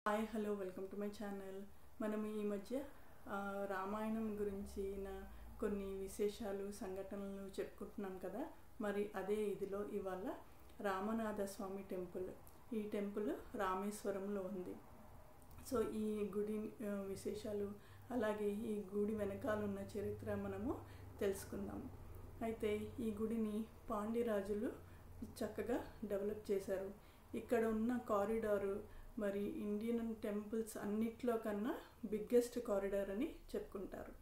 Hi hello welcome to my channel. మనం ఈ మధ్య రామాయణం గురించిన కొన్ని విశేషాలు సంఘటనలు చెప్పుకుంటున్నాం కదా. మరి అదే ఇదిలో ఇవాళ రామనాథ స్వామి టెంపుల్, ఈ టెంపుల్ రామేశ్వరంలో ఉంది. సో ఈ గుడి విశేషాలు అలాగే ఈ గుడి వెనకాల ఉన్న చరిత్ర మనము తెలుసుకుందాం. అయితే ఈ గుడిని పాండ్యరాజులు చక్కగా డెవలప్ చేశారు. ఇక్కడ ఉన్న కారిడారు మరి ఇండియన్ టెంపుల్స్ అన్నిట్లో కన్నా బిగ్గెస్ట్ కారిడార్ అని చెప్పుకుంటారు.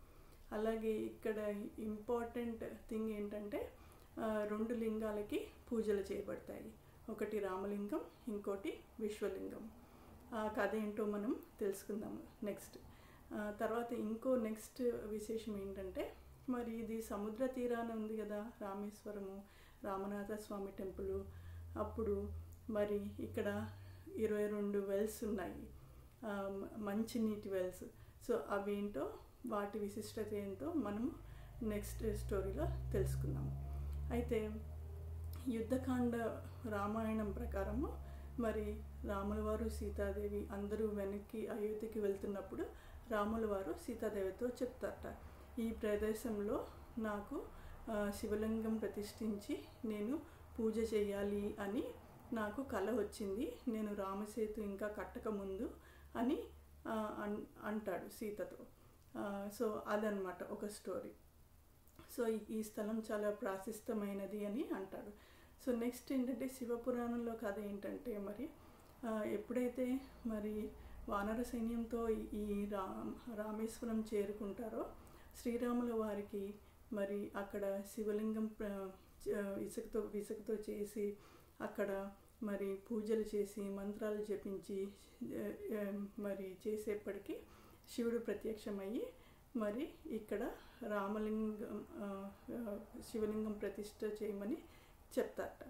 అలాగే ఇక్కడ ఇంపార్టెంట్ థింగ్ ఏంటంటే రెండు లింగాలకి పూజలు చేయబడతాయి. ఒకటి రామలింగం, ఇంకోటి విశ్వలింగం. ఆ కథ ఏంటో మనం తెలుసుకుందాము నెక్స్ట్. తర్వాత నెక్స్ట్ విశేషం ఏంటంటే, మరి ఇది సముద్ర తీరాన ఉంది కదా రామేశ్వరము, రామనాథ స్వామి టెంపుల్. అప్పుడు మరి ఇక్కడ 22 వెల్స్ ఉన్నాయి, మంచినీటి వెల్స్. సో అవేంటో వాటి విశిష్టత ఏంటో మనము నెక్స్ట్ స్టోరీలో తెలుసుకుందాము. అయితే యుద్ధకాండ రామాయణం ప్రకారము మరి రాముల వారు సీతాదేవి అందరూ వెనక్కి అయోధ్యకి వెళ్తున్నప్పుడు రాముల వారు సీతాదేవితో చెప్తారట, ఈ ప్రదేశంలో నాకు శివలింగం ప్రతిష్ఠించి నేను పూజ చేయాలి అని నాకు కల వచ్చింది, నేను రామసేతు ఇంకా కట్టక ముందు అని అంటాడు సీతతో. సో అదనమాట ఒక స్టోరీ. సో ఈ స్థలం చాలా ప్రాశస్తమైనది అని అంటాడు. సో నెక్స్ట్ ఏంటంటే, శివపురాణంలో కథ ఏంటంటే, మరి ఎప్పుడైతే మరి వానర సైన్యంతో ఈ రామేశ్వరం చేరుకుంటారో శ్రీరాముల వారికి మరి అక్కడ శివలింగం ఇసుకతో చేసి అక్కడ మరి పూజలు చేసి మంత్రాలు జపించి మరి చేసేప్పటికీ శివుడు ప్రత్యక్షమయ్యి మరి ఇక్కడ శివలింగం ప్రతిష్ఠ చేయమని చెప్తారట.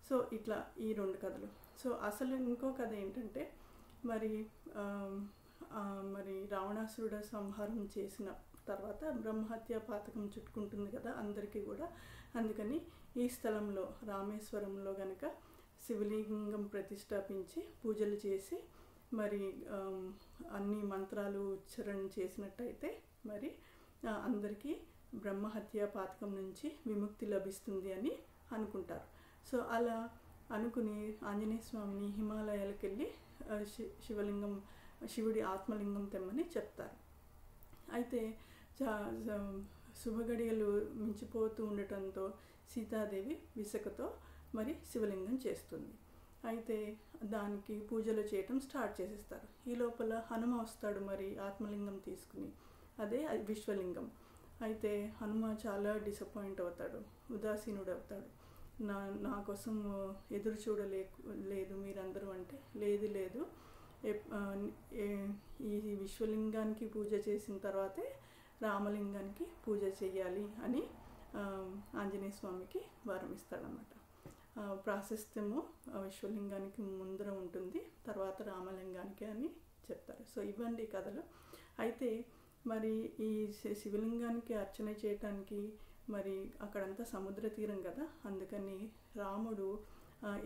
సో ఇట్లా ఈ రెండు కథలు. సో అసలు ఇంకో కథ ఏంటంటే, మరి రావణాసురుడు సంహారం చేసిన తర్వాత బ్రహ్మహత్య పాతకం చుట్టుకుంటుంది కదా అందరికీ కూడా. అందుకని ఈ స్థలంలో రామేశ్వరంలో గనక శివలింగం ప్రతిష్టాపించి పూజలు చేసి మరి అన్ని మంత్రాలు ఉచ్చారణ చేసినట్టయితే మరి అందరికీ బ్రహ్మహత్య పాతకం నుంచి విముక్తి లభిస్తుంది అని అనుకుంటారు. సో అలా అనుకుని ఆంజనేయ స్వామిని హిమాలయాలకు వెళ్ళి శివుడి ఆత్మలింగం తెమ్మని చెప్తారు. అయితే శుభగడియలు మించిపోతూ ఉండటంతో సీతాదేవి విసుకతో మరి శివలింగం చేస్తుంది. అయితే దానికి పూజలు చేయటం స్టార్ట్ చేసేస్తారు. ఈ లోపల హనుమ వస్తాడు మరి ఆత్మలింగం తీసుకుని, అదే విశ్వలింగం. అయితే హనుమ చాలా డిసప్పాయింట్ అవుతాడు, ఉదాసీనుడు అవుతాడు. నా కోసం ఎదురు చూడలేదు మీరందరూ అంటే, లేదు ఈ విశ్వలింగానికి పూజ చేసిన తర్వాతే రామలింగానికి పూజ చేయాలి అని ఆంజనేయ స్వామికి వరం ఇస్తాడనమాట. ప్రాశస్త్యము విశ్వలింగానికి ముందర ఉంటుంది, తర్వాత రామలింగానికి అని చెప్తారు. సో ఇవ్వండి కథలు. అయితే మరి ఈ శివలింగానికి అర్చన చేయటానికి మరి అక్కడంతా సముద్ర తీరం కదా, అందుకని రాముడు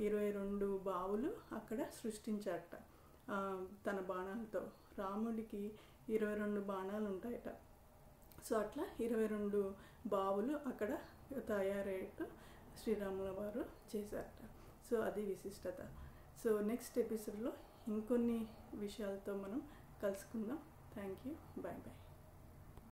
22 బావులు అక్కడ సృష్టించాడట తన బాణాలతో. రాముడికి 22 బాణాలు ఉంటాయట. సో అట్లా 22 బావులు అక్కడ తయారయ్యేట్టు శ్రీరాముల వారు చేశారట. సో అది విశిష్టత. సో నెక్స్ట్ ఎపిసోడ్లో ఇంకొన్ని విషయాలతో మనం కలుసుకుందాం. Thank you. Bye bye.